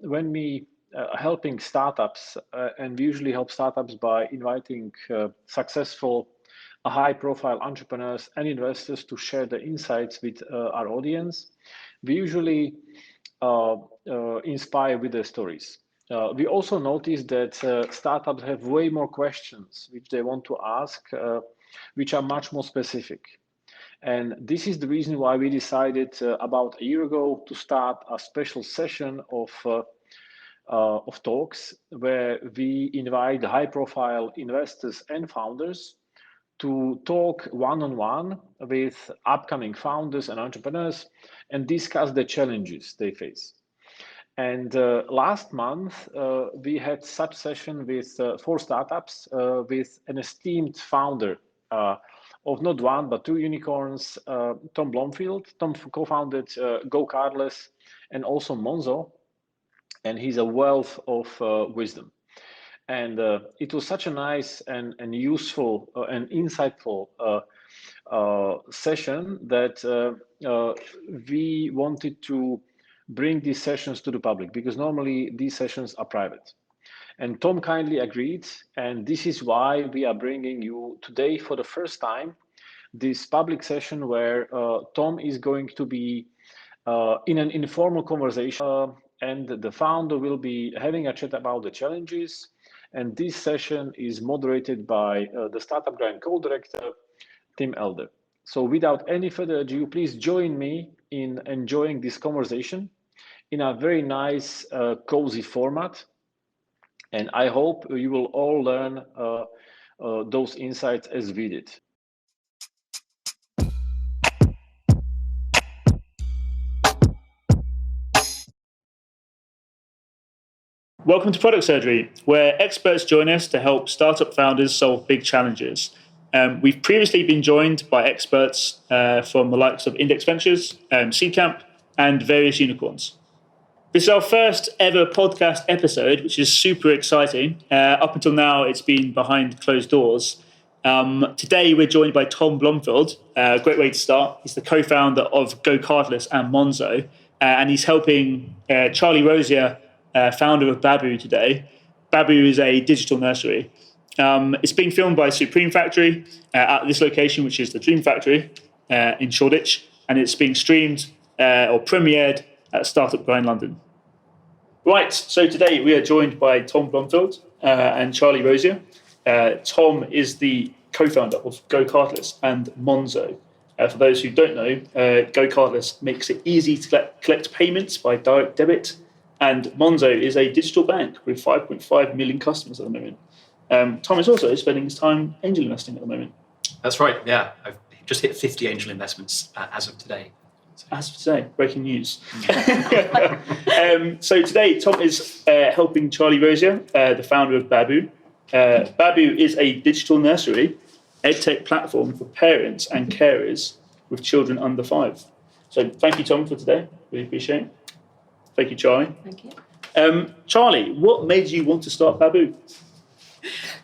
when we helping startups, and we usually help startups by inviting successful, high-profile entrepreneurs and investors to share the insights with our audience. We usually inspire with their stories. We also notice that startups have way more questions which they want to ask, which are much more specific. And this is the reason why we decided about a year ago to start a special session of talks where we invite high-profile investors and founders to talk one-on-one with upcoming founders and entrepreneurs and discuss the challenges they face. And last month, we had such session with 4 startups with an esteemed founder of not one, but 2 unicorns, Tom Blomfield. Tom co-founded GoCardless and also Monzo, and he's a wealth of wisdom. And it was such a nice and useful and insightful session that we wanted to bring these sessions to the public, because normally these sessions are private. And Tom kindly agreed, and this is why we are bringing you today for the first time this public session where Tom is going to be in an informal conversation, and the founder will be having a chat about the challenges. And this session is moderated by the Startup Grind co-director, Tim Elder. So without any further ado, please join me in enjoying this conversation in a very nice, cozy format. And I hope you will all learn those insights as we did. Welcome to Product Surgery, where experts join us to help startup founders solve big challenges. We've previously been joined by experts from the likes of Index Ventures, Seedcamp, and various unicorns. This is our first ever podcast episode, which is super exciting. Up until now, it's been behind closed doors. Today, we're joined by Tom Blomfield. A great way to start. He's the co-founder of GoCardless and Monzo, and he's helping Charlie Rosier, founder of Baboon today. Baboon is a digital nursery. It's being filmed by Supreme Factory at this location, which is the Dream Factory in Shoreditch, and it's being streamed or premiered at Startup Grind London. Right, so today we are joined by Tom Blomfield and Charlie Rosier. Tom is the co-founder of GoCardless and Monzo. For those who don't know, GoCardless makes it easy to collect payments by direct debit, and Monzo is a digital bank with 5.5 million customers at the moment. Tom is also spending his time angel investing at the moment. That's right, yeah. I've just hit 50 angel investments as of today. As of today, breaking news. So today, Tom is helping Charlie Rosier, the founder of Baboon. Baboon is a digital nursery, edtech platform for parents and carers with children under 5. So thank you, Tom, for today. Really appreciate it. Thank you, Charlie. Thank you. Charlie, what made you want to start Baboon?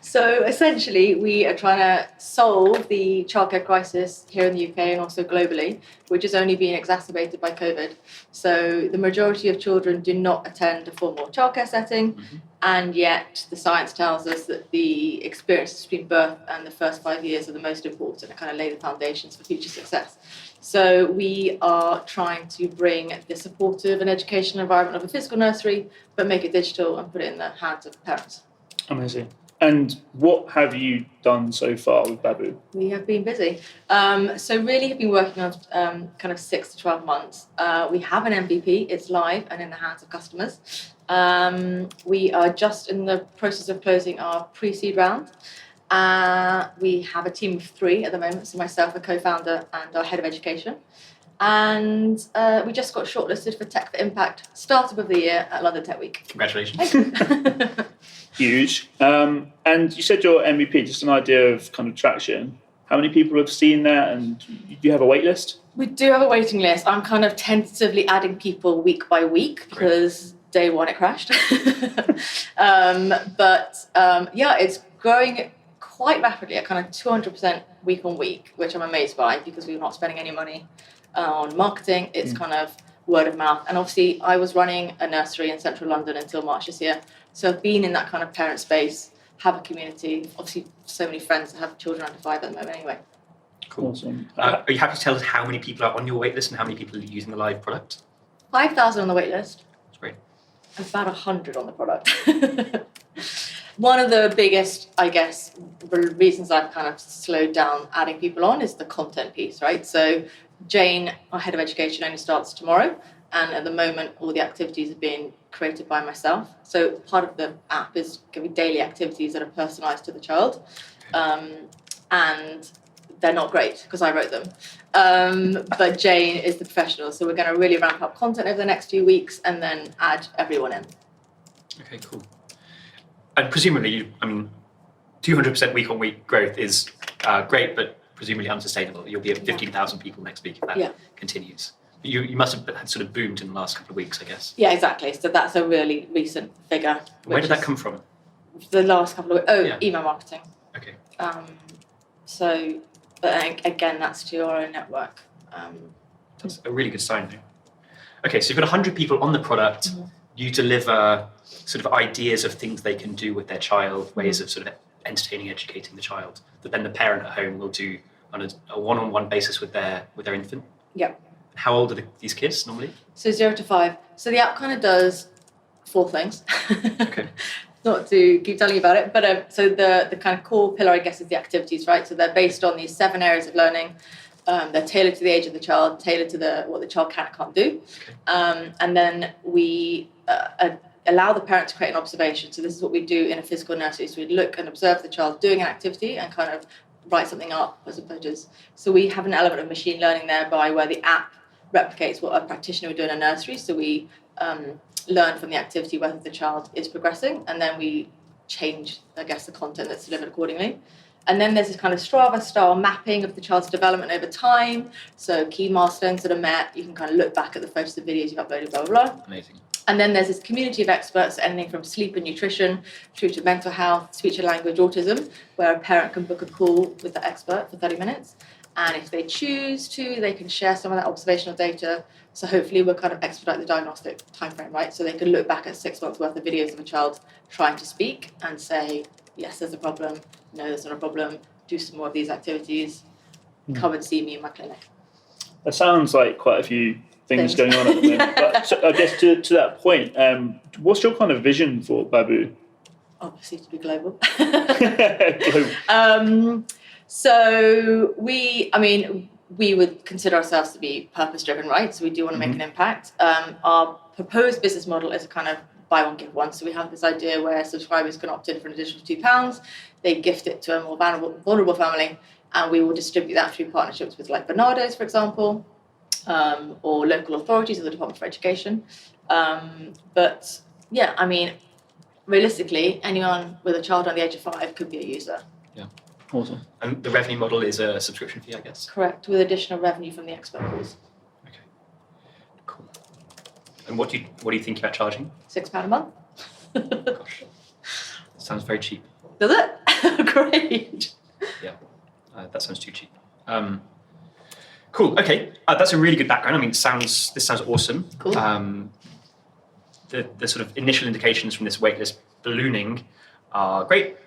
So essentially, we are trying to solve the childcare crisis here in the UK and also globally, which is only being exacerbated by COVID. So the majority of children do not attend a formal childcare setting, and yet the science tells us that the experiences between birth and the first 5 years are the most important and kind of lay the foundations for future success. So we are trying to bring the supportive and educational environment of a physical nursery, but make it digital and put it in the hands of parents. Amazing. And what have you done so far with Baboon? We have been busy. So really have been working on kind of 6 to 12 months. We have an MVP, it's live and in the hands of customers. We are just in the process of closing our pre-seed round. We have a team of 3 at the moment, so myself, a co-founder, and our head of education. And we just got shortlisted for Tech for Impact Startup of the Year at London Tech Week. Congratulations. Huge. And you said your MVP, just an idea of kind of traction. How many people have seen that, and do you have a wait list? We do have a waiting list. I'm kind of tentatively adding people week by week because day 1 it crashed. Yeah, it's growing quite rapidly at kind of 200% week on week, which I'm amazed by because we're not spending any money on marketing. It's kind of word of mouth. And obviously I was running a nursery in central London until March this year. So I've been in that kind of parent space, have a community, obviously so many friends that have children under 5 at the moment anyway. Cool. Awesome. Are you happy to tell us how many people are on your waitlist and how many people are using the live product? 5,000 on the wait list. That's great. About 100 on the product. One of the biggest, I guess, reasons I've kind of slowed down adding people on is the content piece, right? So Jane, our head of education, only starts tomorrow. And at the moment, all the activities are being created by myself. So part of the app is going to be daily activities that are personalised to the child. And they're not great because I wrote them. But Jane is the professional. So we're going to really ramp up content over the next few weeks and then add everyone in. Okay, cool. And presumably, 200% week-on-week growth is great, but presumably unsustainable. You'll be at 15,000 people next week if that continues. You must have had sort of boomed in the last couple of weeks, I guess. Yeah, exactly. So that's a really recent figure. Where did that come from? The last couple of weeks. Email marketing. Okay. So, but again, that's to your own network. That's a really good sign, though. Okay, so you've got 100 people on the product. Mm-hmm. You deliver sort of ideas of things they can do with their child, ways of sort of entertaining, educating the child, that then the parent at home will do on a one-on-one basis with their infant. Yeah. How old are these kids normally? So 0 to 5. So the app kind of does 4 things. Okay. Not to keep telling you about it, but so the kind of core pillar, I guess, is the activities, right? So they're based on these 7 areas of learning. They're tailored to the age of the child, tailored to what the child can and can't do. Okay. And then we allow the parent to create an observation. So this is what we do in a physical nursery. So we look and observe the child doing an activity and kind of write something up as opposed. So we have an element of machine learning there where the app replicates what a practitioner would do in a nursery. So we learn from the activity whether the child is progressing, and then we change, I guess, the content that's delivered accordingly. And then there's this kind of Strava-style mapping of the child's development over time. So key milestones that are met, you can kind of look back at the photos and videos you've uploaded, blah, blah, blah. Amazing. And then there's this community of experts, anything from sleep and nutrition through to mental health, speech and language, autism, where a parent can book a call with the expert for 30 minutes. And if they choose to, they can share some of that observational data. So hopefully we'll kind of expedite the diagnostic timeframe, right? So they can look back at 6 months worth of videos of a child trying to speak and say, yes, there's a problem. No, there's not a problem. Do some more of these activities. Come and see me in my clinic. That sounds like quite a few things going on at the moment. Yeah. But so I guess to that point, what's your kind of vision for Baboon? Obviously to be global. Global. So we would consider ourselves to be purpose-driven, right? So we do want to make an impact. Our proposed business model is a kind of buy one, give one. So we have this idea where subscribers can opt in for an additional £2. They gift it to a more vulnerable family, and we will distribute that through partnerships with like Bernardo's, for example, or local authorities or the Department for Education. But yeah, I mean, realistically, anyone with a child under the age of 5 could be a user. Yeah. Awesome. And the revenue model is a subscription fee, I guess? Correct, with additional revenue from the expert calls. Okay. Cool. And what do you think about charging? £6 a month. Gosh. That sounds very cheap. Does it? Great. Yeah. That sounds too cheap. Cool. Okay. That's a really good background. I mean, this sounds awesome. Cool. The sort of initial indications from this waitlist ballooning are great.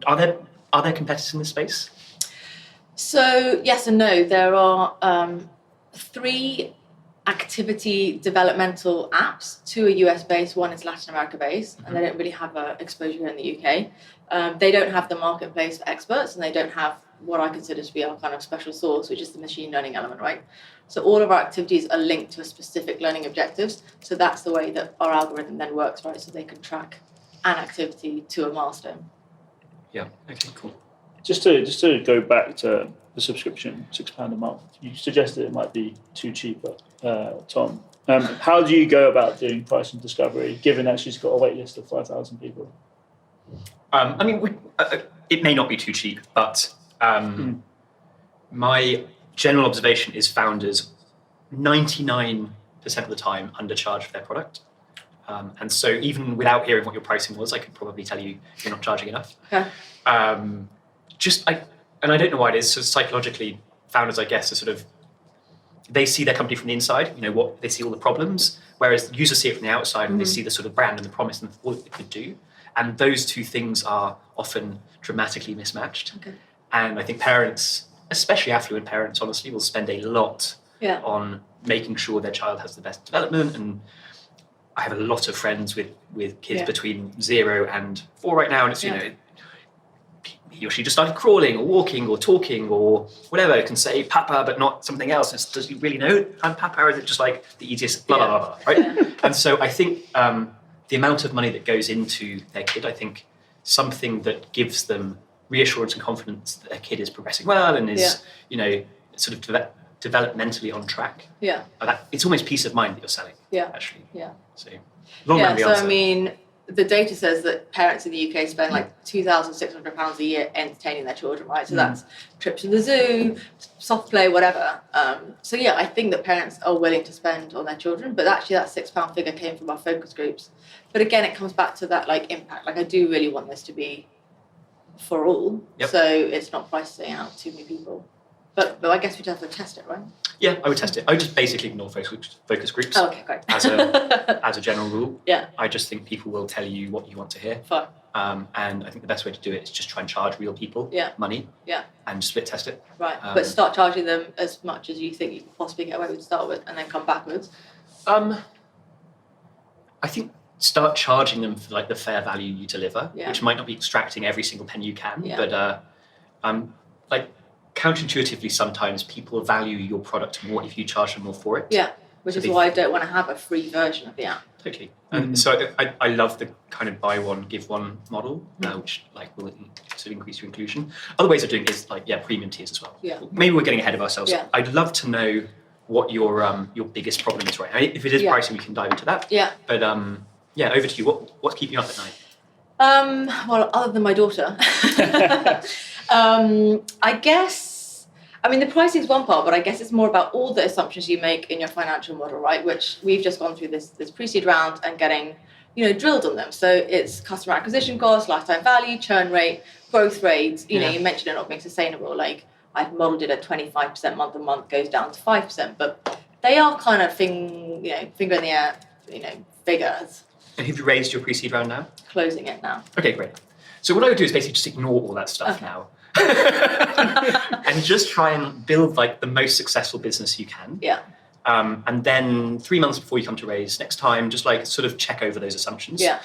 Are there competitors in this space? So yes and no. There are 3 activity developmental apps. 2 are US based, 1 is Latin America based, and they don't really have exposure here in the UK. They don't have the marketplace for experts, and they don't have what I consider to be our kind of special sauce, which is the machine learning element, right? So all of our activities are linked to a specific learning objectives. So that's the way that our algorithm then works, right? So they can track an activity to a milestone. Yeah. Okay. Cool. Just to go back to the subscription, £6 a month. You suggested it might be too cheap, Tom. How do you go about doing price and discovery, given that she's got a wait list of 5,000 people? I mean, it may not be too cheap, but my general observation is founders 99% of the time undercharge for their product. And so even without hearing what your pricing was, I could probably tell you you're not charging enough. Okay. And I don't know why it is. So psychologically, founders, I guess, are sort of they see their company from the inside, what they see all the problems, whereas users see it from the outside and they see the sort of brand and the promise and all that it could do. And those two things are often dramatically mismatched. Okay. And I think parents, especially affluent parents, honestly, will spend a lot on making sure their child has the best development. And I have a lot of friends with kids between 0 and 4 right now, and it's he or she just started crawling or walking or talking or whatever, can say papa but not something else. Does he really know I'm papa, or is it just like the easiest blah blah blah, right? And so I think the amount of money that goes into their kid, I think something that gives them reassurance and confidence that their kid is progressing well and is sort of developmentally on track. Yeah. It's almost peace of mind that you're selling. Yeah. Actually. Yeah. So long round the answer. I mean, the data says that parents in the UK spend like £2,600 a year entertaining their children, right? So that's trips to the zoo, soft play, whatever. So yeah, I think that parents are willing to spend on their children, but actually that £6 figure came from our focus groups. But again, it comes back to that like impact. Like I do really want this to be for all, so it's not pricing out too many people. But I guess we'd have to test it, right? Yeah, I would test it. I would just basically ignore focus groups. Oh, okay, great. As a general rule. Yeah. I just think people will tell you what you want to hear. Fine. And I think the best way to do it is just try and charge real people money. Yeah. And split test it. Right. But start charging them as much as you think you could possibly get away with to start with, and then come backwards. I think start charging them for like the fair value you deliver, which might not be extracting every single penny you can, but like counterintuitively, sometimes people value your product more if you charge them more for it. Yeah, which is why I don't want to have a free version of the app. Totally. And so I love the kind of buy one, give one model, which like will sort of increase your inclusion. Other ways of doing it is like, premium tiers as well. Yeah. Maybe we're getting ahead of ourselves. Yeah. I'd love to know what your biggest problem is right now. If it is pricing, we can dive into that. Yeah. But over to you. What's keeping you up at night? Well, other than my daughter, I guess, the pricing is one part, but I guess it's more about all the assumptions you make in your financial model, right? Which we've just gone through this pre-seed round and getting, drilled on them. So it's customer acquisition cost, lifetime value, churn rate, growth rates. You mentioned it not being sustainable. Like I've modeled it at 25% month on month, goes down to 5%, but they are kind of finger in the air, figures. And have you raised your pre-seed round now? Closing it now. Okay, great. So what I would do is basically just ignore all that stuff now. And just try and build like the most successful business you can. Yeah. And then 3 months before you come to raise next time, just like sort of check over those assumptions. Yeah.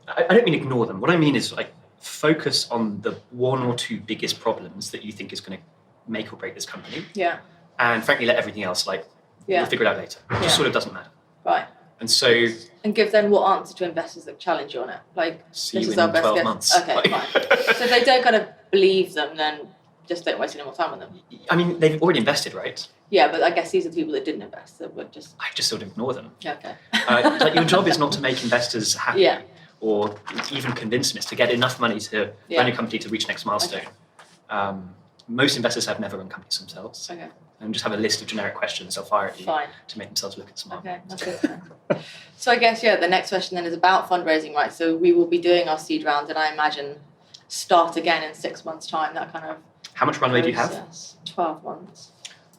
I don't mean ignore them. What I mean is like focus on the 1 or 2 biggest problems that you think is going to make or break this company. Yeah. And frankly, let everything else we'll figure it out later. It just sort of doesn't matter. Right. And so... And give them what answer to investors that challenge you on it. Like, see this you is in our best 12 guess. months. Okay, fine. So if they don't kind of believe them, then just don't waste any more time with them. They've already invested, right? Yeah, but I guess these are people that didn't invest that would just... I just sort of ignore them. Okay. Your job is not to make investors happy or even convince them. It's to get enough money to run your company to reach next milestone. Okay. Most investors have never run companies themselves. Okay. And just have a list of generic questions they'll fire at you to make themselves look at smart. Okay, that's good. So I guess, the next question then is about fundraising, right? So we will be doing our seed round and I imagine start again in 6 months' time, that kind of... How much runway do you have? 12 months.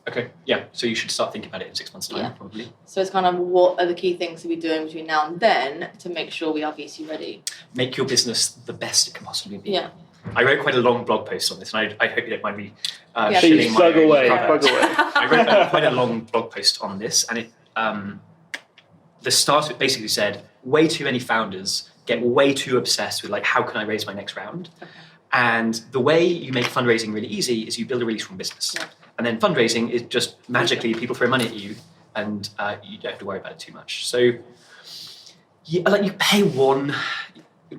Okay, yeah. So you should start thinking about it in 6 months' time, probably. So it's kind of what are the key things to be doing between now and then to make sure we are VC ready? Make your business the best it can possibly be. Yeah. I wrote quite a long blog post on this, and I hope you don't mind me shilling my own product. I wrote quite a long blog post on this, and it the start of it basically said, way too many founders get way too obsessed with like, how can I raise my next round? Okay. And the way you make fundraising really easy is you build a really strong business. Yeah. And then fundraising is just magically people throw money at you and you don't have to worry about it too much. So you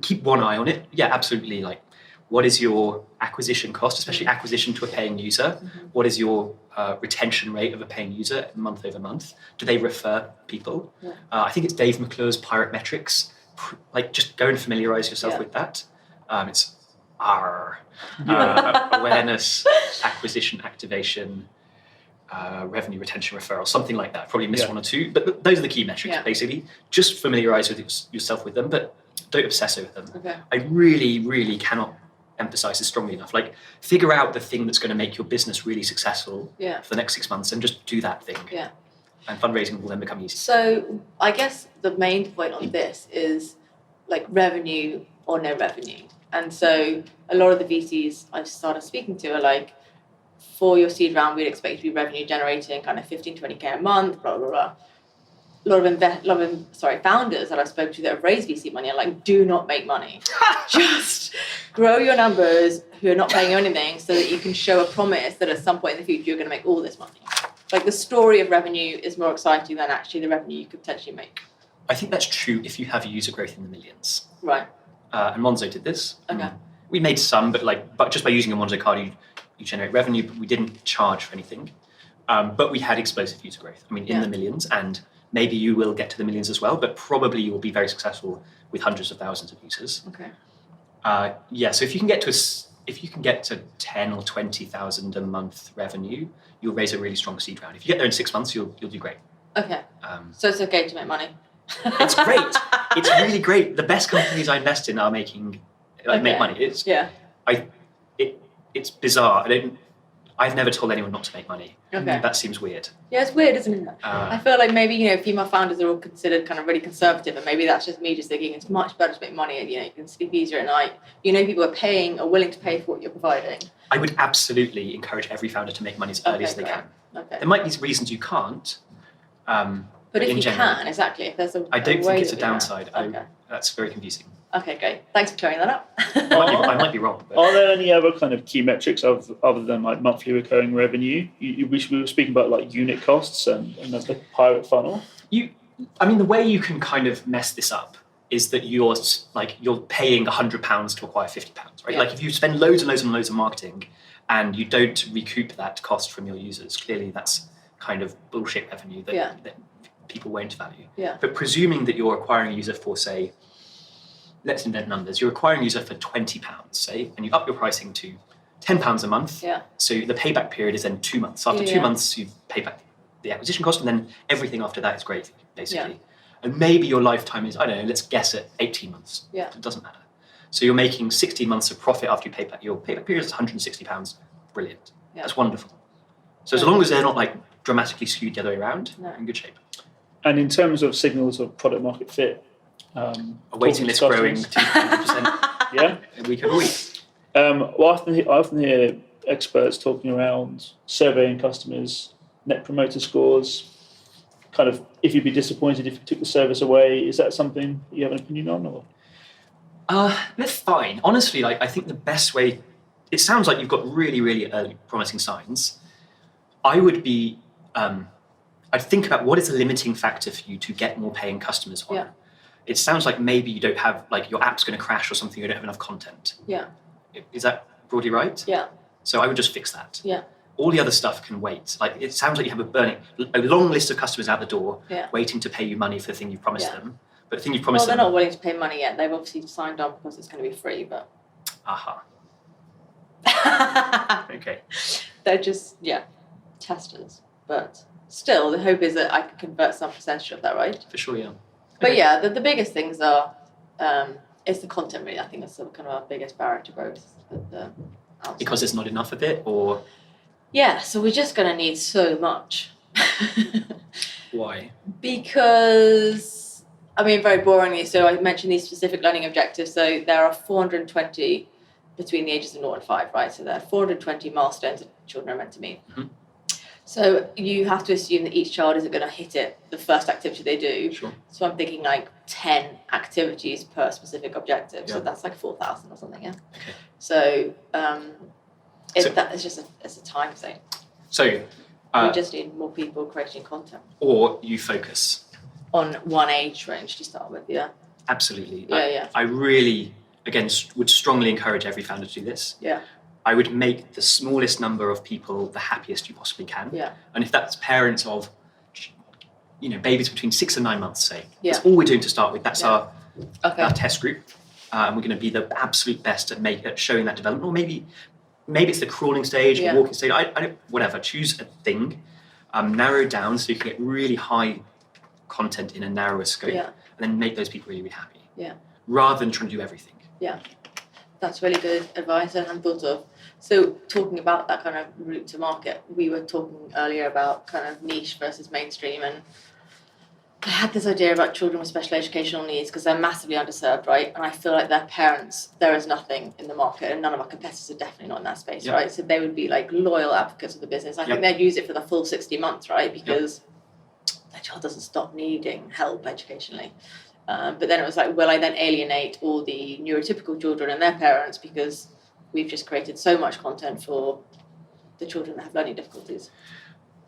keep one eye on it. Yeah, absolutely. Like, what is your acquisition cost, especially acquisition to a paying user? Mm-hmm. What is your retention rate of a paying user month over month? Do they refer people? Yeah. I think it's Dave McClure's Pirate Metrics. Like, just go and familiarize yourself with that. It's awareness, acquisition, activation, revenue, retention, referral, something like that. Probably missed 1 or 2, but those are the key metrics, basically. Just familiarize yourself with them, but don't obsess over them. Okay. I really, really cannot emphasizes strongly enough. Like, figure out the thing that's going to make your business really successful for the next 6 months, and just do that thing. Yeah. And fundraising will then become easy. So I guess the main point on this is like revenue or no revenue. And so a lot of the VCs I've started speaking to are like, for your seed round, we'd expect you to be revenue generating kind of 15, 20K a month, blah, blah, blah. A lot of founders that I've spoken to that have raised VC money are like, do not make money. Just grow your numbers who are not paying you anything so that you can show a promise that at some point in the future you're going to make all this money. Like, the story of revenue is more exciting than actually the revenue you could potentially make. I think that's true if you have user growth in the millions. Right. And Monzo did this. Okay. We made some, but just by using a Monzo card, you generate revenue, but we didn't charge for anything. But we had explosive user growth. I mean, in the millions, and maybe you will get to the millions as well, but probably you will be very successful with hundreds of thousands of users. Okay. So if you can get to 10 or 20,000 a month revenue, you'll raise a really strong seed round. If you get there in 6 months, you'll do great. Okay. So it's okay to make money. It's great. It's really great. The best companies I invest in are make money. It's bizarre. I've never told anyone not to make money. Okay. That seems weird. Yeah, it's weird, isn't it? I feel like maybe, female founders are all considered kind of really conservative, and maybe that's just me just thinking it's much better to make money, and, you can sleep easier at night. People are willing to pay for what you're providing. I would absolutely encourage every founder to make money as early as they can. Okay. There might be reasons you can't. But if you can, exactly, if there's I don't think it's a downside. Okay. That's very confusing. Okay, great. Thanks for clearing that up. I might be wrong. But. Are there any other kind of key metrics other than like monthly recurring revenue? We were speaking about like unit costs and that's the pirate funnel. The way you can kind of mess this up is that you're paying £100 to acquire £50, right? Yeah. Like, if you spend loads and loads and loads of marketing and you don't recoup that cost from your users, clearly that's kind of bullshit revenue that people won't value. Yeah. But presuming that you're acquiring a user for, say, let's invent numbers, you're acquiring a user for £20, say, and you up your pricing to £10 a month. Yeah. So the payback period is then 2 months. After 2 months, you've paid back the acquisition cost, and then everything after that is great, basically. Yeah. And maybe your lifetime is, I don't know, let's guess at 18 months. Yeah. It doesn't matter. So you're making 16 months of profit after you pay back. Your payback period is £160. Brilliant. Yeah. That's wonderful. So as long as they're not like dramatically skewed the other way around, you're in good shape. And in terms of signals of product market fit, a waiting list growing 200%. Week over week. I often hear experts talking around surveying customers, net promoter scores, kind of if you'd be disappointed if you took the service away. Is that something you have an opinion on? Or? They're fine. Honestly, I think the best way, it sounds like you've got really, really early promising signs. I would be, I'd think about what is the limiting factor for you to get more paying customers on. Yeah. It sounds like maybe you don't have, like, your app's going to crash or something, you don't have enough content. Yeah. Is that broadly right? Yeah. So I would just fix that. Yeah. All the other stuff can wait. Like, it sounds like you have a long list of customers out the door waiting to pay you money for the thing you've promised them. But the thing you've promised them... Well, they're not willing to pay money yet. They've obviously signed on because it's going to be free, but... Aha. Okay. They're just, testers. But still, the hope is that I can convert some percentage of that, right? For sure, yeah. But yeah, the biggest things are, it's the content really. I think that's sort of kind of our biggest barrier to growth. Because there's not enough of it, or? Yeah, so we're just going to need so much. Why? Because, very boringly, so I mentioned these specific learning objectives. So there are 420 between the ages of 0 and 5, right? So there are 420 milestones that children are meant to meet. Mm-hmm. So you have to assume that each child isn't going to hit it the first activity they do. Sure. So I'm thinking like 10 activities per specific objective. Yeah. So that's like 4,000 or something, yeah? Okay. So it's a time thing. So we just need more people creating content. Or you focus. On one age range to start with, yeah. Absolutely. Yeah. I really, again, would strongly encourage every founder to do this. Yeah. I would make the smallest number of people the happiest you possibly can. Yeah. And if that's parents of, babies between 6 and 9 months, say, that's all we're doing to start with. That's our test group. And we're going to be the absolute best at showing that development. Or maybe it's the crawling stage, the walking stage. I don't, whatever. Choose a thing, narrow down so you can get really high content in a narrower scope, and then make those people really, really happy. Yeah. Rather than trying to do everything. Yeah. That's really good advice I hadn't thought of. So talking about that kind of route to market, we were talking earlier about kind of niche versus mainstream, and I had this idea about children with special educational needs because they're massively underserved, right? And I feel like their parents, there is nothing in the market, and none of our competitors are definitely not in that space, right? So they would be like loyal advocates of the business. I think they'd use it for the full 60 months, right? Because their child doesn't stop needing help educationally. But then it was like, will I then alienate all the neurotypical children and their parents because we've just created so much content for the children that have learning difficulties?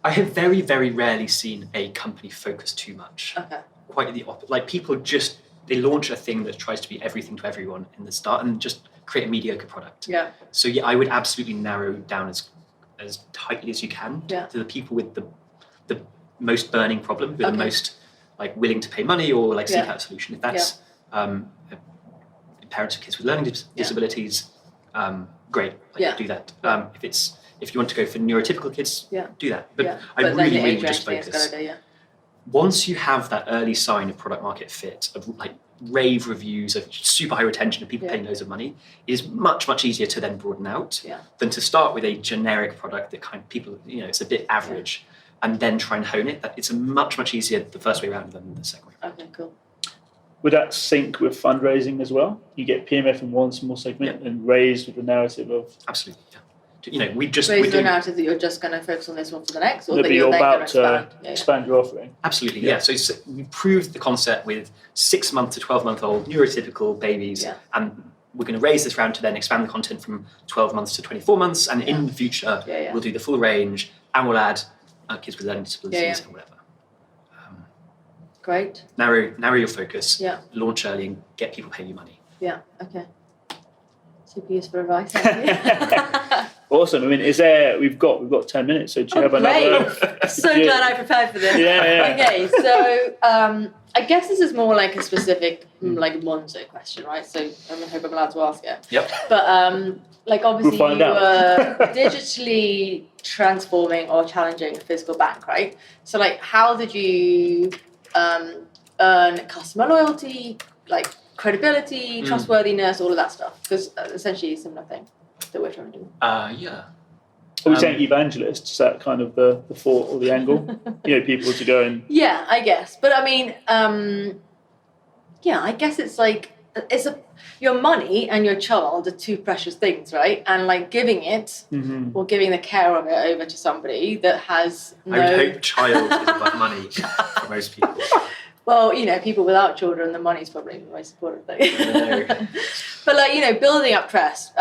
I have very, very rarely seen a company focus too much. Okay. Quite the opposite. Like people just, they launch a thing that tries to be everything to everyone in the start and just create a mediocre product. Yeah. So I would absolutely narrow down as tightly as you can to the people with the most burning problem, who are the most like willing to pay money or like seek out a solution. If that's parents of kids with learning disabilities, great, do that. If you want to go for neurotypical kids, do that. But I really would just focus. Once you have that early sign of product market fit, of like rave reviews, of super high retention, of people paying loads of money, it is much, much easier to then broaden out than to start with a generic product that kind of people, it's a bit average, and then try and hone it. It's a much, much easier the first way around than the second way around. Okay, cool. Would that sync with fundraising as well? You get PMF in one small segment and raise with the narrative of... Absolutely, we just... Raise the narrative that you're just going to focus on this one for the next, or that you're then about to expand your offering. Absolutely, yeah. So we proved the concept with 6 month to 12-month-old neurotypical babies, and we're going to raise this round to then expand the content from 12 months to 24 months, and in the future, we'll do the full range, and we'll add kids with learning disabilities and whatever. Great. Narrow your focus, launch early, and get people paying you money. Yeah, okay. Super useful advice, thank you. Awesome. I mean, we've got 10 minutes, so do you have another? So glad I prepared for this. Okay, so I guess this is more like a specific like Monzo question, right? So I hope I'm allowed to ask it. Yep. But like obviously we'll you were digitally transforming or challenging a physical bank, right? So like how did you earn customer loyalty, like credibility, trustworthiness, all of that stuff? Because essentially it's a similar thing that we're trying to do. Are we saying evangelists? Is that kind of the thought or the angle? People to go and... Yeah, I guess. But I mean, I guess it's like, your money and your child are two precious things, right? And like giving it or giving the care of it over to somebody that has no... I would hope child is about money for most people. Well, people without children, the money's probably the most important thing. But like, building up trust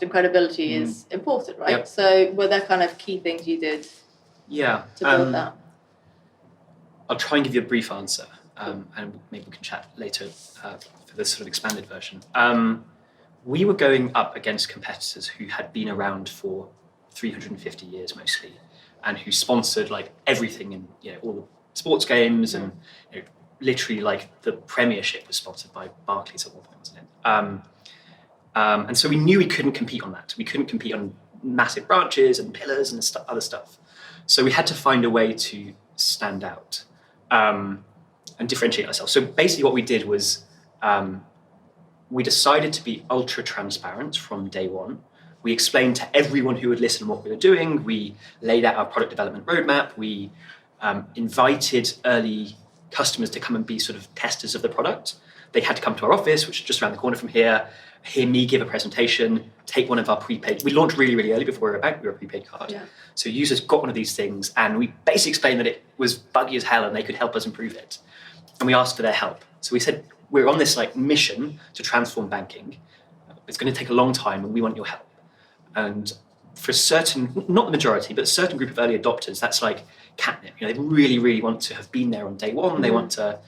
and credibility is important, right? Yep. So were there kind of key things you did to build that? I'll try and give you a brief answer, and maybe we can chat later for this sort of expanded version. We were going up against competitors who had been around for 350 years mostly, and who sponsored like everything in all the sports games, and literally like the Premiership was sponsored by Barclays at one point, wasn't it? And so we knew we couldn't compete on that. We couldn't compete on massive branches and pillars and other stuff. So we had to find a way to stand out and differentiate ourselves. So basically what we did was we decided to be ultra transparent from day one. We explained to everyone who would listen what we were doing. We laid out our product development roadmap. We invited early customers to come and be sort of testers of the product. They had to come to our office, which is just around the corner from here, hear me give a presentation, take one of our prepaid. We launched really, really early before we were a bank. We were a prepaid card. Yeah. So users got one of these things, and we basically explained that it was buggy as hell and they could help us improve it. And we asked for their help. So we said, we're on this like mission to transform banking. It's going to take a long time and we want your help. And for certain, not the majority, but a certain group of early adopters, that's like catnip. They really, really want to have been there on day one. They want to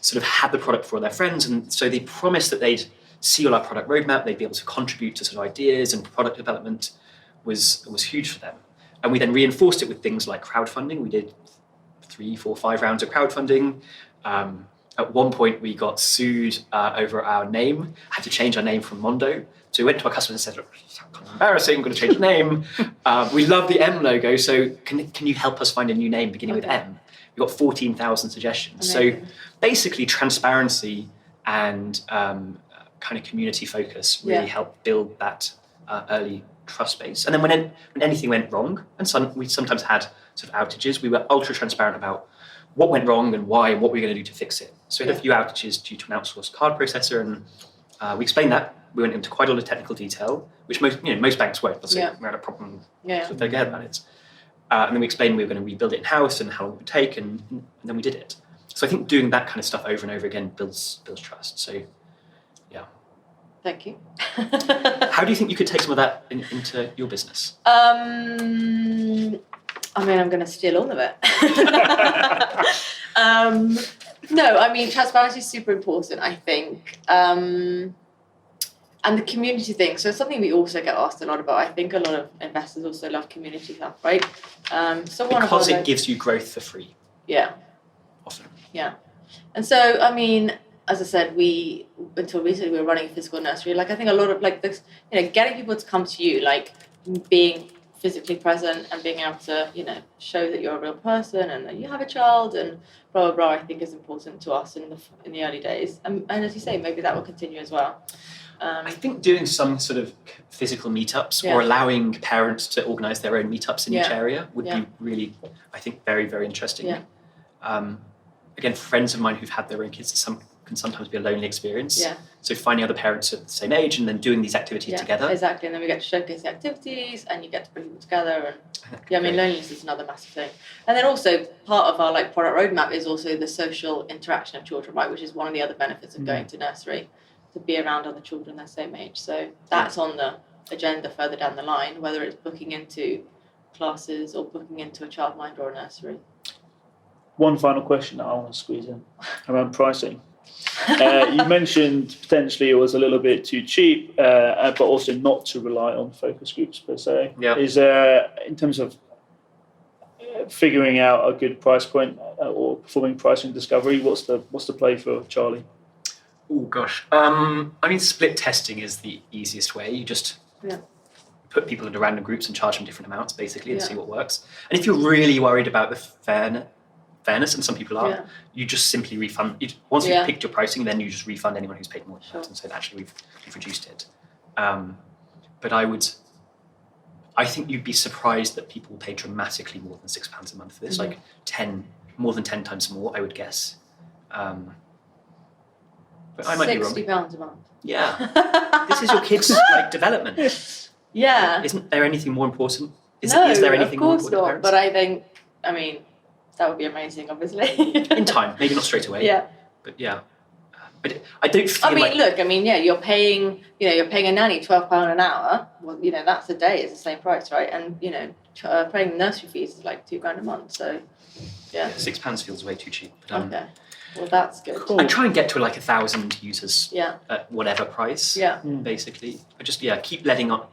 sort of have the product for their friends. And so they promised that they'd see all our product roadmap, they'd be able to contribute to sort of ideas, and product development was huge for them. And we then reinforced it with things like crowdfunding. We did 3, 4, 5 rounds of crowdfunding. At one point, we got sued over our name, had to change our name from Mondo. So we went to our customers and said, look, it's embarrassing, I'm going to change the name. We love the M logo, so can you help us find a new name beginning with M? We got 14,000 suggestions. Amazing. So basically transparency and kind of community focus really helped build that early trust base. And then when anything went wrong, and we sometimes had sort of outages, we were ultra transparent about what went wrong and why, and what we were going to do to fix it. So we had a few outages due to an outsourced card processor, and we explained that. We went into quite a lot of technical detail, which most banks won't. They'll say we had a problem, so they get about it. And then we explained we were going to rebuild it in-house and how long it would take, and then we did it. So I think doing that kind of stuff over and over again builds trust. So, yeah. Thank you. How do you think you could take some of that into your business? I mean, I'm going to steal all of it. No, I mean, transparency is super important, I think. And the community thing. So it's something we also get asked a lot about. I think a lot of investors also love community stuff, right? Because it gives you growth for free. Yeah. Often. Yeah. And so, I mean, as I said, until recently, we were running a physical nursery. Like, I think a lot of, like, this, getting people to come to you, like, being physically present and being able to, show that you're a real person and that you have a child and blah, blah, blah, I think is important to us in the early days. And as you say, maybe that will continue as well. I think doing some sort of physical meetups or allowing parents to organise their own meetups in each area would be really, I think, very, very interesting. Yeah. Again, friends of mine who've had their own kids can sometimes be a lonely experience. Yeah. So finding other parents at the same age and then doing these activities together. Exactly, and then we get to showcase the activities and you get to bring people together. And I mean, loneliness is another massive thing. And then also part of our product roadmap is also the social interaction of children, right? Which is one of the other benefits of going to nursery, to be around other children their same age. So that's on the agenda further down the line, whether it's booking into classes or booking into a childminder or a nursery. One final question that I want to squeeze in around pricing. You mentioned potentially it was a little bit too cheap, but also not to rely on focus groups per se. Yeah. Is there, in terms of figuring out a good price point or performing pricing discovery, what's the play for Charlie? Oh gosh, I mean, split testing is the easiest way. You just put people into random groups and charge them different amounts, basically, and see what works. And if you're really worried about the fairness, and some people are, you just simply refund. Once you've picked your pricing, then you just refund anyone who's paid more than that and say, actually, we've reduced it. But I think you'd be surprised that people pay dramatically more than £6 a month for this, like more than 10 times more, I would guess. But I might be wrong. £60 a month. Yeah. This is your kids' development. Yeah. Isn't there anything more important? Is there anything more important? Of course not. But I think, that would be amazing, obviously. In time, maybe not straight away. Yeah. But yeah. But I don't feel you're paying a nanny £12 an hour. Well, that's a day. It's the same price, right? And paying nursery fees is like £2,000 a month. So, yeah. £6 feels way too cheap. But, okay. Well, that's good. Cool. I try and get to 1,000 users at whatever price. Yeah. Basically, I just keep letting up.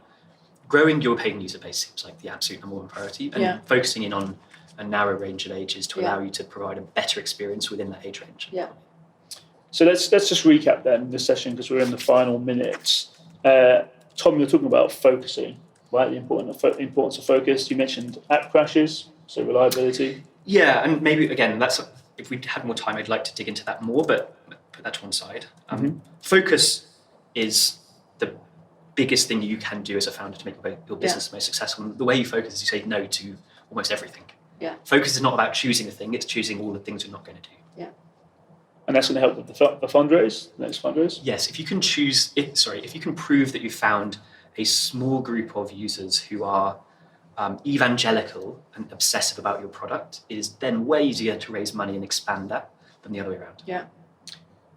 Growing your paying user base seems like the absolute number one priority, and focusing in on a narrow range of ages to allow you to provide a better experience within that age range. Yeah. So let's just recap then this session because we're in the final minutes. Tom, you're talking about focusing, right? The importance of focus. You mentioned app crashes, so reliability. Yeah, and maybe again, if we had more time, I'd like to dig into that more, but put that to one side. Focus is the biggest thing you can do as a founder to make your business most successful. And the way you focus is you say no to almost everything. Yeah. Focus is not about choosing a thing; it's choosing all the things you're not going to do. Yeah. And that's going to help with the fundraise, the next fundraise. Yes, if you can prove that you found a small group of users who are evangelical and obsessive about your product, it is then way easier to raise money and expand that than the other way around. Yeah.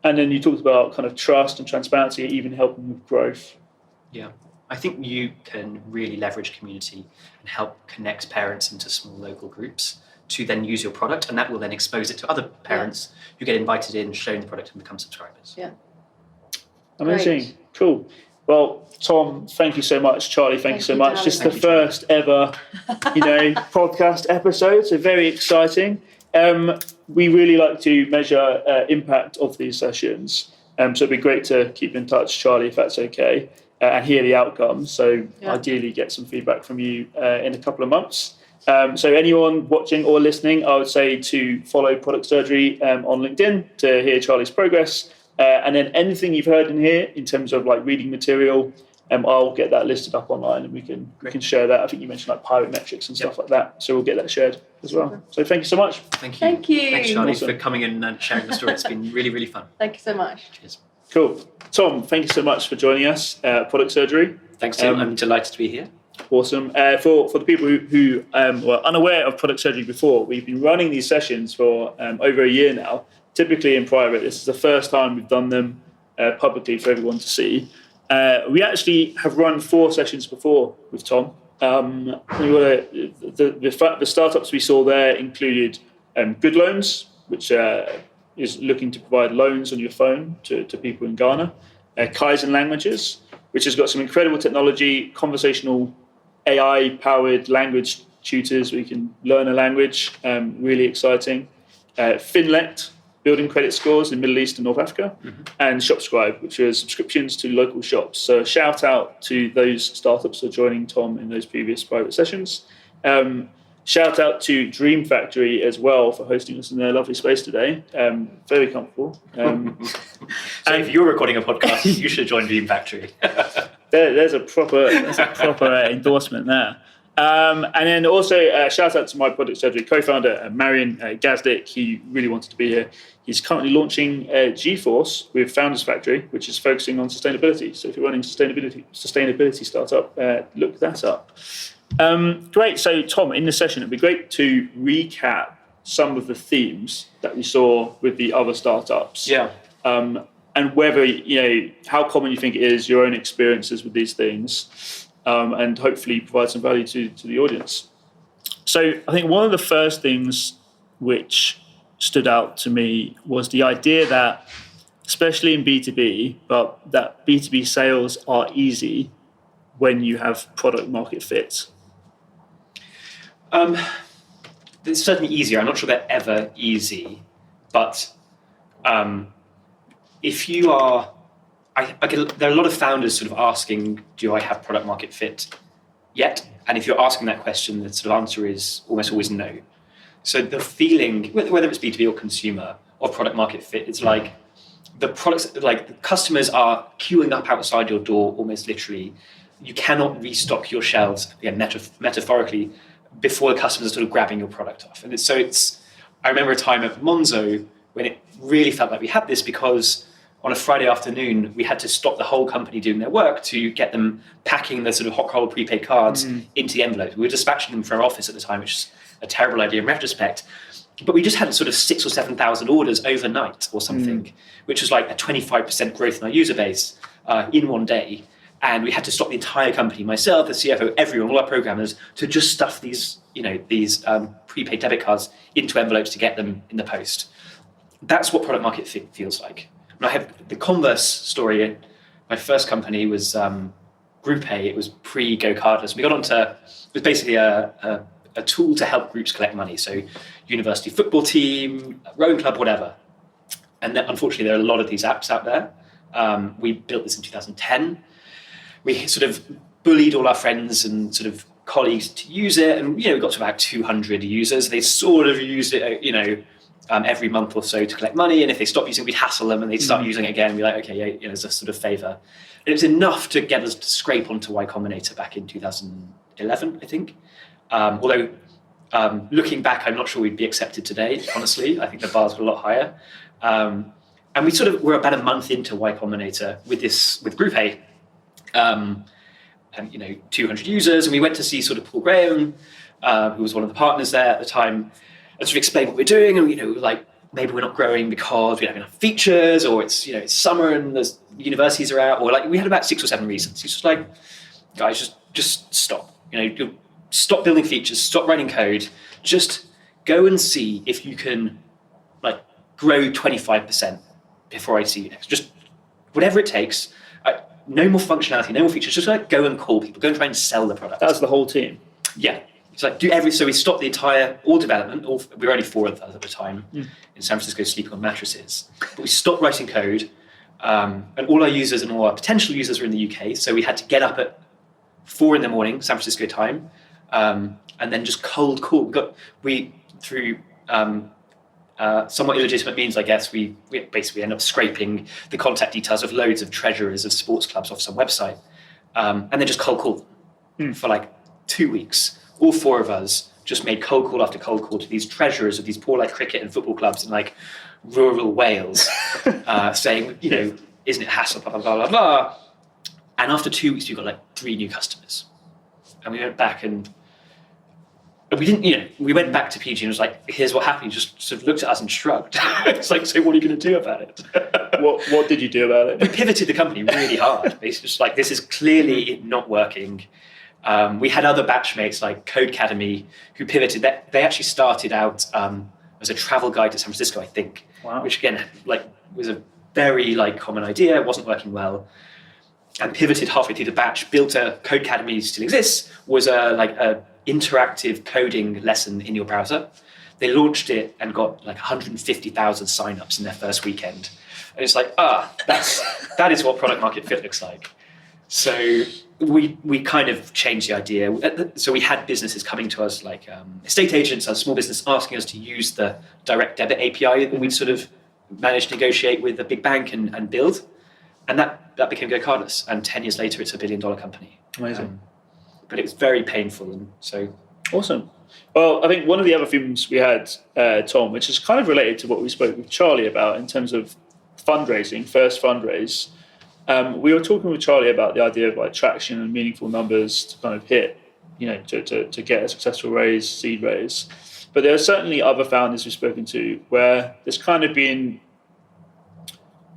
And then you talked about kind of trust and transparency, even helping with growth. Yeah. I think you can really leverage community and help connect parents into small local groups to then use your product, and that will then expose it to other parents who get invited in, shown the product and become subscribers. Yeah. Amazing. Great. Cool. Well, Tom, thank you so much. Charlie, thank you so much. This is the first ever, podcast episode, so very exciting. We really like to measure impact of these sessions, so it'd be great to keep in touch, Charlie, if that's okay. And hear the outcomes. So ideally get some feedback from you in a couple of months. So anyone watching or listening, I would say to follow Product Surgery on LinkedIn to hear Charlie's progress. And then anything you've heard in here in terms of like reading material, I'll get that listed up online and we can share that. I think you mentioned like pirate metrics and stuff like that. So we'll get that shared as well. So thank you so much. Thank you. Thank you. Thanks, Charlie, Awesome. for coming in and sharing the story. It's been really, really fun. Thank you so much. Cheers. Cool. Tom, thank you so much for joining us at Product Surgery. Thanks, Tim. I'm delighted to be here. Awesome. For the people who were unaware of Product Surgery before, we've been running these sessions for over a year now, typically in private. This is the first time we've done them publicly for everyone to see. We actually have run 4 sessions before with Tom. The startups we saw there included Good Loans, which is looking to provide loans on your phone to people in Ghana. Kaizen Languages, which has got some incredible technology, conversational AI-powered language tutors where you can learn a language, really exciting. Finlect, building credit scores in Middle East and North Africa, and ShopScribe, which are subscriptions to local shops. So shout out to those startups for joining Tom in those previous private sessions. Shout out to Dream Factory as well for hosting us in their lovely space today. Very comfortable. So if you're recording a podcast, you should join Dream Factory. There's a proper endorsement there. And then also shout out to my Product Surgery co-founder, Marion Gazdick. He really wanted to be here. He's currently launching GeForce with Founders Factory, which is focusing on sustainability. So if you're running sustainability startup, look that up. Great. So Tom, in this session, it'd be great to recap some of the themes that we saw with the other startups. Yeah. And whether, how common you think it is, your own experiences with these things, and hopefully provide some value to the audience. So I think one of the first things which stood out to me was the idea that, especially in B2B, but that B2B sales are easy when you have product market fit. It's certainly easier. I'm not sure they're ever easy, but if you are, there are a lot of founders sort of asking, do I have product market fit yet? And if you're asking that question, the sort of answer is almost always no. So the feeling, whether it's B2B or consumer, of product market fit, it's like the products, like the customers are queuing up outside your door almost literally. You cannot restock your shelves, again, metaphorically, before the customers are sort of grabbing your product off. And I remember a time at Monzo when it really felt like we had this, because on a Friday afternoon, we had to stop the whole company doing their work to get them packing the sort of hot roll prepaid cards into the envelopes. We were dispatching them from our office at the time, which is a terrible idea in retrospect. But we just had sort of 6,000 or 7,000 orders overnight or something, which was like a 25% growth in our user base in one day. And we had to stop the entire company, myself, the CFO, everyone, all our programmers, to just stuff these prepaid debit cards into envelopes to get them in the post. That's what product market fit feels like. And I have the converse story. My first company was Group A. It was pre-GoCardless. We got onto, it was basically a tool to help groups collect money. So university football team, rowing club, whatever. And then, unfortunately, there are a lot of these apps out there. We built this in 2010. We sort of bullied all our friends and sort of colleagues to use it. And, we got to about 200 users. They sort of used it, every month or so to collect money. And if they stopped using it, we'd hassle them and they'd start using it again. We'd be like, okay, yeah, as a sort of favor. And it was enough to get us to scrape onto Y Combinator back in 2011, I think. Although, looking back, I'm not sure we'd be accepted today, honestly. I think the bars were a lot higher. And we sort of were about a month into Y Combinator with Group A. And 200 users, and we went to see sort of Paul Graham, who was one of the partners there at the time, and sort of explain what we're doing, and like maybe we're not growing because we don't have enough features, or it's it's summer and the universities are out, or like we had about 6 or 7 reasons. He's just like, guys, just stop. Stop building features, stop writing code, just go and see if you can like grow 25% before I see you next. Just whatever it takes. No more functionality, no more features. Just like go and call people, go and try and sell the product. That's the whole team. Yeah, it's like so we stopped the all development. We were only 4 of us at the time in San Francisco, sleeping on mattresses. But we stopped writing code, and all our users and all our potential users were in the UK. So we had to get up at 4 a.m, San Francisco time, and then just cold call. Through Somewhat illegitimate means, I guess, we basically end up scraping the contact details of loads of treasurers of sports clubs off some website, and then just cold call them for like 2 weeks. All 4 of us just made cold call after cold call to these treasurers of these poor like cricket and football clubs in like rural Wales, saying, isn't it hassle, blah, blah, blah, blah, blah. And after 2 weeks, we got like 3 new customers. And we went back and we didn't, we went back to PG and was like, here's what happened. He just sort of looked at us and shrugged. It's like, so what are you going to do about it? What did you do about it? We pivoted the company really hard. Basically, just like, this is clearly not working. We had other batchmates like Code Academy who pivoted. They actually started out as a travel guide to San Francisco, I think. Wow. Which again, like, was a very like common idea. It wasn't working well. And pivoted halfway through the batch, built a Code Academy, still exists, was a interactive coding lesson in your browser. They launched it and got like 150,000 signups in their first weekend. And it's like, that is what product market fit looks like. So we kind of changed the idea. So we had businesses coming to us like estate agents and small business asking us to use the direct debit API that we'd sort of managed to negotiate with a big bank and build. And that became GoCardless. And 10 years later, it's $1 billion company. Amazing. But it was very painful. And so. Awesome. Well, I think one of the other themes we had, Tom, which is kind of related to what we spoke with Charlie about in terms of fundraising, first fundraise. We were talking with Charlie about the idea of like traction and meaningful numbers to kind of hit, to get a successful seed raise. But there are certainly other founders we've spoken to where there's kind of been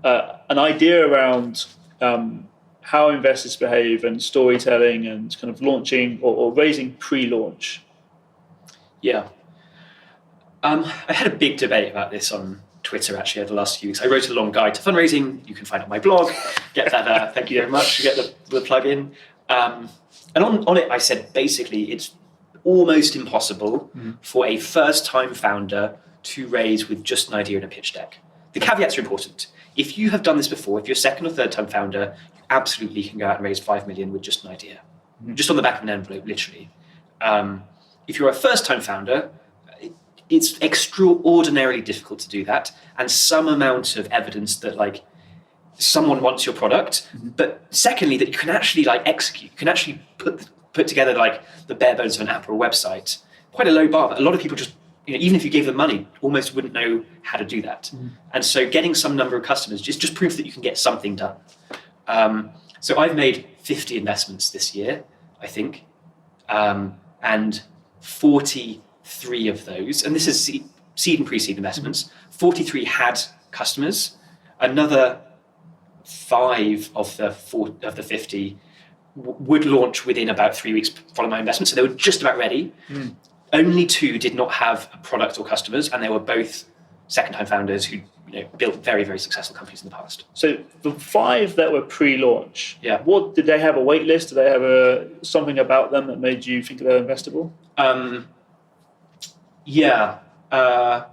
an idea around how investors behave and storytelling and kind of launching or raising pre-launch. Yeah. I had a big debate about this on Twitter actually over the last few weeks. I wrote a long guide to fundraising. You can find it on my blog. Get that. Thank you very much. Get the plug in. And on it, I said basically it's almost impossible for a first-time founder to raise with just an idea and a pitch deck. The caveats are important. If you have done this before, if you're a second or third-time founder, you absolutely can go out and raise 5 million with just an idea, just on the back of an envelope, literally. If you're a first-time founder, it's extraordinarily difficult to do that, and some amount of evidence that like someone wants your product, but secondly that you can actually like execute, you can actually put together like the bare bones of an app or a website. Quite a low bar, but a lot of people just even if you gave them money, almost wouldn't know how to do that. And so getting some number of customers is just proof that you can get something done. So I've made 50 investments this year, I think, and 43 of those, and this is seed and pre-seed investments, 43 had customers. Another 5 of the 50 would launch within about 3 weeks following my investment, so they were just about ready. Only 2 did not have a product or customers, and they were both second-time founders who built very, very successful companies in the past. So the 5 that were pre-launch, yeah. What did they have a wait list? Did they have something about them that made you think they were investable?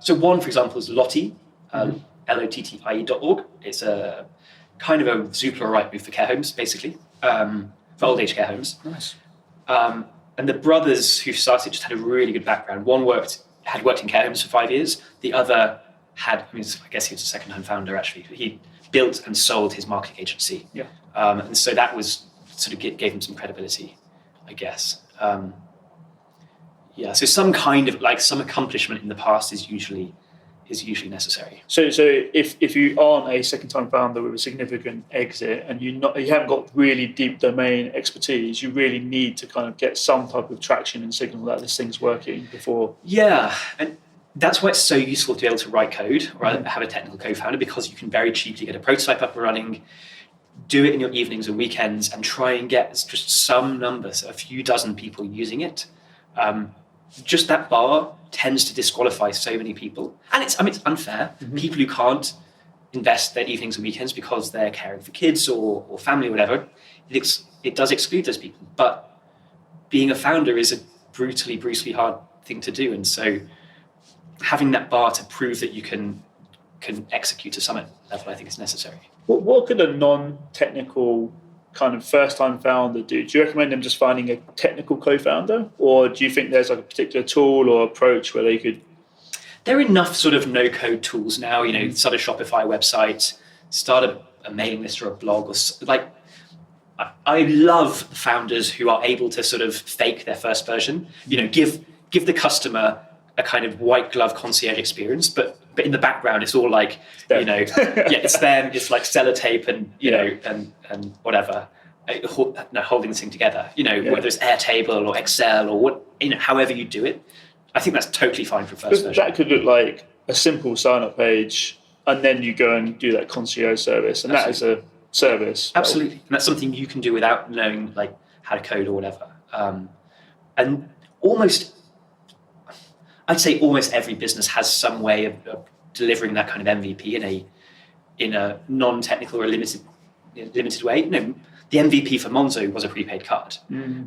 So one, for example, is Lottie, LOTTIE.org. It's a kind of a Zoopla or Rightmove for care homes, basically, for old age care homes. Nice. And the brothers who started just had a really good background. One had worked in care homes for 5 years. The other I guess he was a second-hand founder, actually. He built and sold his marketing agency. Yeah. And so that was sort of gave him some credibility, I guess. So some kind of some accomplishment in the past is usually necessary. So if you aren't a second-time founder with a significant exit and you haven't got really deep domain expertise, you really need to kind of get some type of traction and signal that this thing's working before. Yeah, and that's why it's so useful to be able to write code or have a technical co-founder, because you can very cheaply get a prototype up and running, do it in your evenings and weekends, and try and get just some numbers, a few dozen people using it. Just that bar tends to disqualify so many people, and it's unfair. People who can't invest their evenings and weekends because they're caring for kids or family or whatever, it does exclude those people. But being a founder is a brutally hard thing to do, and so having that bar to prove that you can execute to some level, I think is necessary. What could a non-technical kind of first-time founder do? Do you recommend them just finding a technical co-founder, or do you think there's like a particular tool or approach where they could? there are enough sort of no-code tools now. Start a Shopify website, start a mailing list or a blog, or like. I love founders who are able to sort of fake their first version. Give the customer a kind of white glove concierge experience, but in the background it's all like it's them. It's like sellotape and and whatever, holding this thing together. Whether it's Airtable or Excel or what however you do it. I think that's totally fine for first version. That could look like a simple sign-up page, and then you go and do that concierge service, and that is a service. Absolutely, and that's something you can do without knowing like how to code or whatever. And I'd say almost every business has some way of delivering that kind of MVP in a non-technical or limited way. The MVP for Monzo was a prepaid card.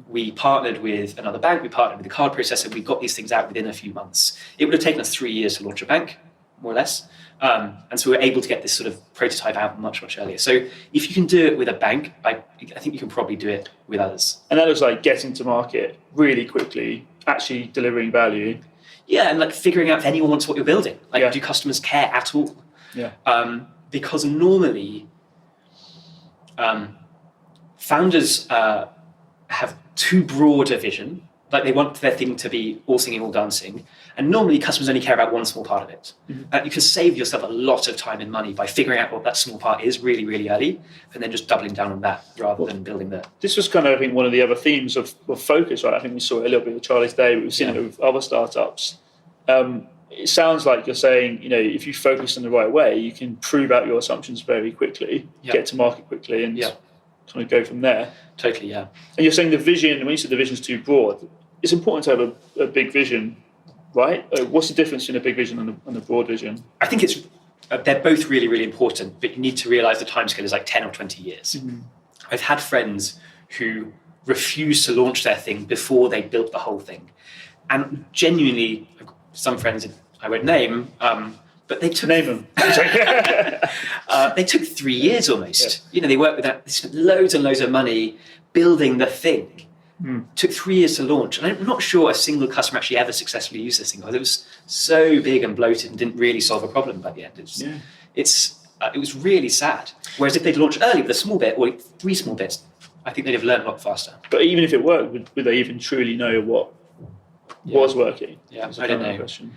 We partnered with another bank. We partnered with the card processor. We got these things out within a few months. It would have taken us 3 years to launch a bank, more or less. And so we were able to get this sort of prototype out much, much earlier. So if you can do it with a bank, I think you can probably do it with others. And that looks like getting to market really quickly, actually delivering value. Yeah, and like figuring out if anyone wants what you're building. Like, do customers care at all? Yeah. Because normally, founders have too broad a vision. Like they want their thing to be all singing, all dancing. And normally customers only care about one small part of it. You can save yourself a lot of time and money by figuring out what that small part is really, really early, and then just doubling down on that rather than building the... This was kind of, I think, one of the other themes of focus, right? I think we saw it a little bit with Charlie's Day, but we've seen it with other startups. It sounds like you're saying, if you focus in the right way, you can prove out your assumptions very quickly, get to market quickly, and kind of go from there. Totally, yeah. And you're saying the vision, when you said the vision's too broad, it's important to have a big vision, right? What's the difference between a big vision and a broad vision? I think they're both really, really important, but you need to realise the timescale is like 10 or 20 years. I've had friends who refused to launch their thing before they built the whole thing. And genuinely, some friends I won't name, but they took... Name them. They took 3 years almost. They worked with that. They spent loads and loads of money building the thing. Took 3 years to launch, and I'm not sure a single customer actually ever successfully used this thing because it was so big and bloated and didn't really solve a problem by the end. It was really sad. Whereas if they'd launched early with a small bit or 3 small bits, I think they'd have learned a lot faster. But even if it worked, would they even truly know what was working? Yeah, I don't know. Question.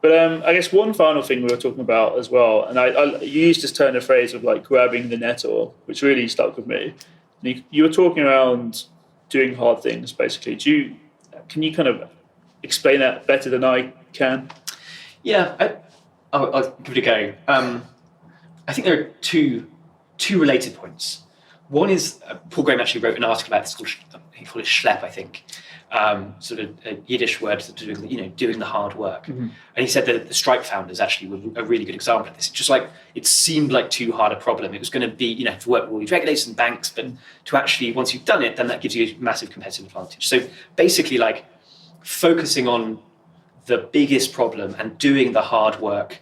But I guess one final thing we were talking about as well, and you used this turn of phrase of like grabbing the nettle, which really stuck with me. You were talking around doing hard things, basically. Can you kind of explain that better than I can? Yeah, I'll give it a go. I think there are two related points. One is Paul Graham actually wrote an article about this called he called it schlep, I think, sort of a Yiddish word for doing the hard work. And he said that the Stripe founders actually were a really good example of this. Just like it seemed like too hard a problem. It was going to be to work with all these regulators and banks, but to actually once you've done it, then that gives you a massive competitive advantage. So basically, like focusing on the biggest problem and doing the hard work,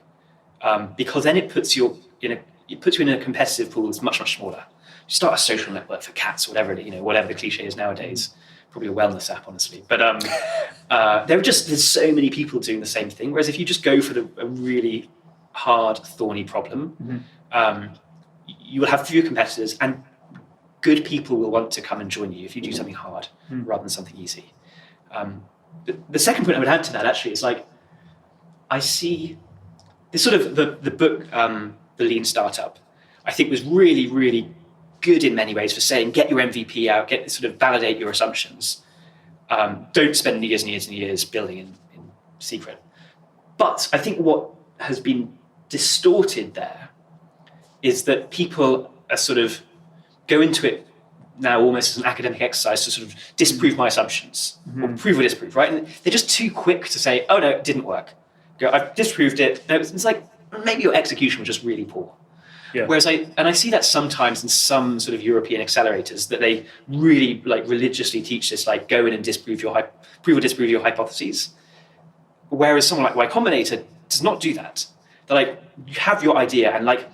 because then it puts you in a competitive pool that's much, much smaller. You start a social network for cats, whatever the cliche is nowadays. Probably a wellness app, honestly. But there's so many people doing the same thing. Whereas if you just go for a really hard, thorny problem, you will have fewer competitors, and good people will want to come and join you if you do something hard rather than something easy. The second point I would add to that actually is like I see this sort of the book, The Lean Startup. I think was really, really good in many ways for saying get your MVP out, sort of validate your assumptions. Don't spend years and years and years building in secret. But I think what has been distorted there is that people are sort of go into it now almost as an academic exercise to sort of disprove my assumptions or prove or disprove, right? And they're just too quick to say, oh no, it didn't work. Go, I've disproved it. No, it's like maybe your execution was just really poor. Yeah. Whereas I see that sometimes in some sort of European accelerators that they really like religiously teach this, like go in and prove or disprove your hypotheses. Whereas someone like Y Combinator does not do that. They're like, you have your idea and like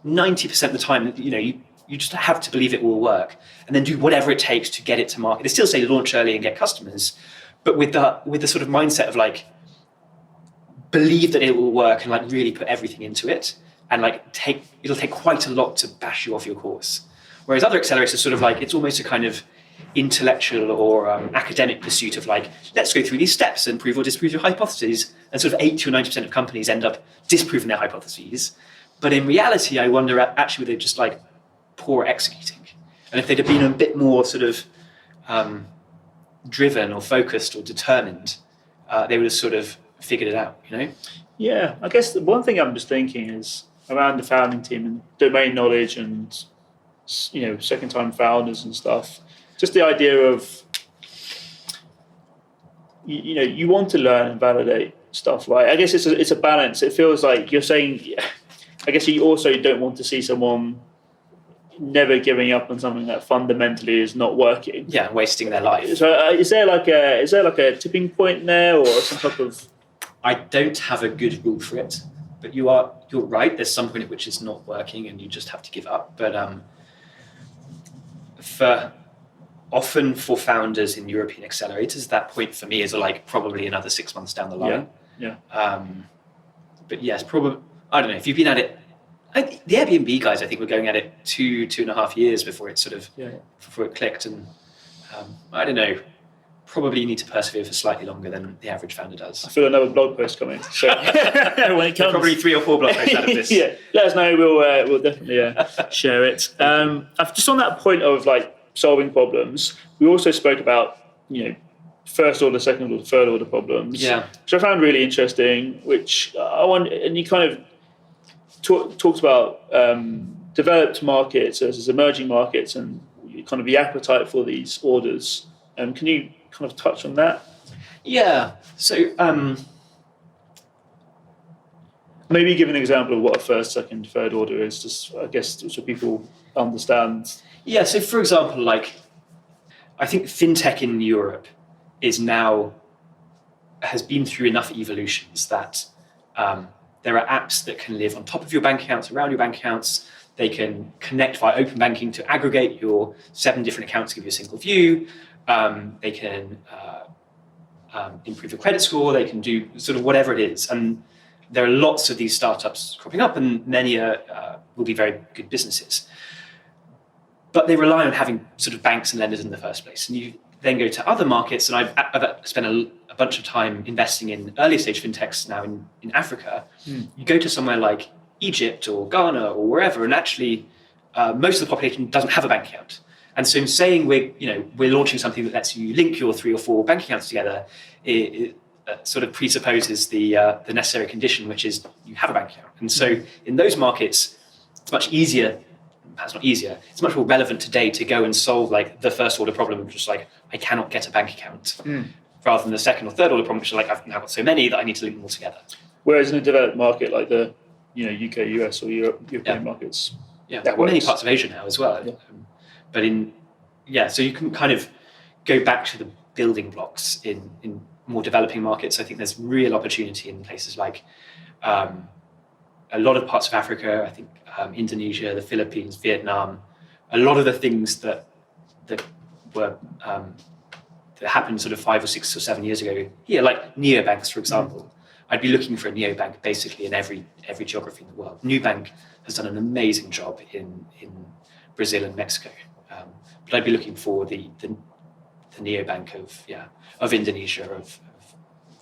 90% of the time, you just have to believe it will work and then do whatever it takes to get it to market. They still say launch early and get customers, but with the sort of mindset of like, believe that it will work and like really put everything into it, and like it'll take quite a lot to bash you off your course. Whereas other accelerators sort of like, it's almost a kind of intellectual or academic pursuit of like, let's go through these steps and prove or disprove your hypotheses. And sort of 80 or 90% of companies end up disproving their hypotheses. But in reality, I wonder actually whether they're just like poor executing. And if they'd have been a bit more sort of driven or focused or determined, they would have sort of figured it out, you know? Yeah, I guess the one thing I'm just thinking is around the founding team and domain knowledge and, you know, second-time founders and stuff. Just the idea of, you know, you want to learn and validate stuff, right? I guess it's a balance. It feels like you're saying, I guess you also don't want to see someone never giving up on something that fundamentally is not working. Yeah, wasting their life. So is there like a tipping point there, or some type of? I don't have a good rule for it, but you're right. There's some point at which it's not working, and you just have to give up. But often for founders in European accelerators, that point for me is like probably another 6 months down the line. Yeah. But yes, probably. I don't know if you've been at it. The Airbnb guys, I think, were going at it 2.5 years before it before it clicked, and I don't know. Probably you need to persevere for slightly longer than the average founder does. I feel another blog post coming. So when it comes, probably 3 or 4 blog posts out of this. Yeah, let us know. We'll definitely share it. I've just on that point of like solving problems. We also spoke about, you know, first order, second order, third order problems. Yeah, which I found really interesting. Which I want, and you kind of talked about developed markets versus emerging markets, and kind of the appetite for these orders. Can you kind of touch on that? Yeah. So maybe give an example of what a first, second, third order is, just I guess so people understand. Yeah. So for example, like I think fintech in Europe has been through enough evolutions that there are apps that can live on top of your bank accounts, around your bank accounts. They can connect via open banking to aggregate your 7 different accounts, give you a single view. They can improve your credit score. They can do sort of whatever it is. And there are lots of these startups cropping up, and many will be very good businesses. But they rely on having sort of banks and lenders in the first place. And you then go to other markets, and I've spent a bunch of time investing in early stage fintechs now in Africa. You go to somewhere like Egypt or Ghana or wherever, and actually most of the population doesn't have a bank account. And so in saying we're launching something that lets you link your 3 or 4 bank accounts together, it sort of presupposes the necessary condition, which is you have a bank account. And so in those markets, it's much easier. Perhaps not easier. It's much more relevant today to go and solve like the first order problem, which is like I cannot get a bank account, rather than the second or third order problem, which is like I've now got so many that I need to link them all together. Whereas in a developed market like the UK, US, or European markets, many parts of Asia now as well. Yeah. But so you can kind of go back to the building blocks in more developing markets. I think there's real opportunity in places like a lot of parts of Africa. I think Indonesia, the Philippines, Vietnam. A lot of the things that were that happened sort of 5 or 6 or 7 years ago here, like neobanks, for example. I'd be looking for a neobank basically in every geography in the world. Nubank has done an amazing job in Brazil and Mexico, but I'd be looking for the neobank of Indonesia, of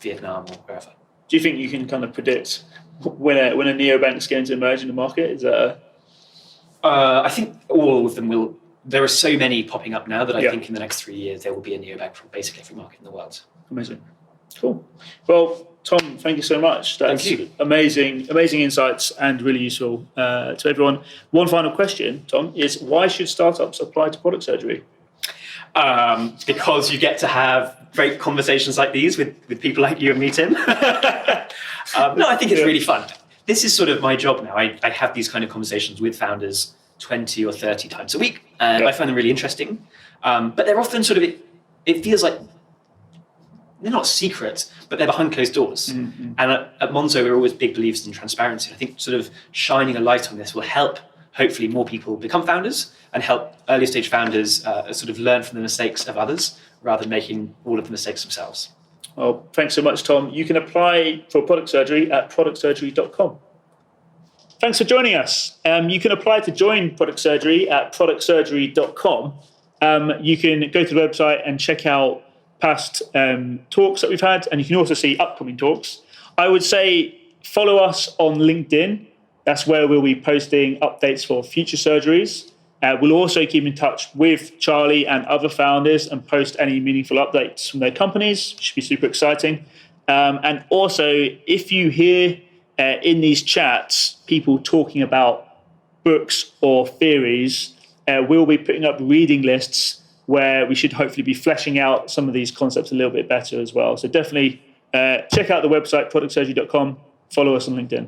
Vietnam, or wherever. Do you think you can kind of predict when a neobank is going to emerge in the market? Is that I think all of them will. There are so many popping up now that I think in the next 3 years there will be a neobank from basically every market in the world. Amazing. Cool. Well, Tom, thank you so much. That's amazing insights and really useful to everyone. One final question, Tom, is why should startups apply to product surgery? Because you get to have great conversations like these with people like you and me, Tim. No, I think it's really fun. This is sort of my job now. I have these kind of conversations with founders 20 or 30 times a week, and I find them really interesting. But they're often sort of, it feels like they're not secret, but they're behind closed doors. Mm-hmm. And at Monzo, we're always big believers in transparency. I think sort of shining a light on this will help, hopefully, more people become founders and help early stage founders sort of learn from the mistakes of others rather than making all of the mistakes themselves. Oh, thanks so much, Tom. You can apply for product surgery at productsurgery.com. Thanks for joining us. You can apply to join Product Surgery at productsurgery.com. You can go to the website and check out past talks that we've had, and you can also see upcoming talks. I would say follow us on LinkedIn. That's where we'll be posting updates for future surgeries. We'll also keep in touch with Charlie and other founders and post any meaningful updates from their companies, which should be super exciting. And also, if you hear in these chats people talking about books or theories, we'll be putting up reading lists where we should hopefully be fleshing out some of these concepts a little bit better as well. So definitely check out the website, productsurgery.com. Follow us on LinkedIn.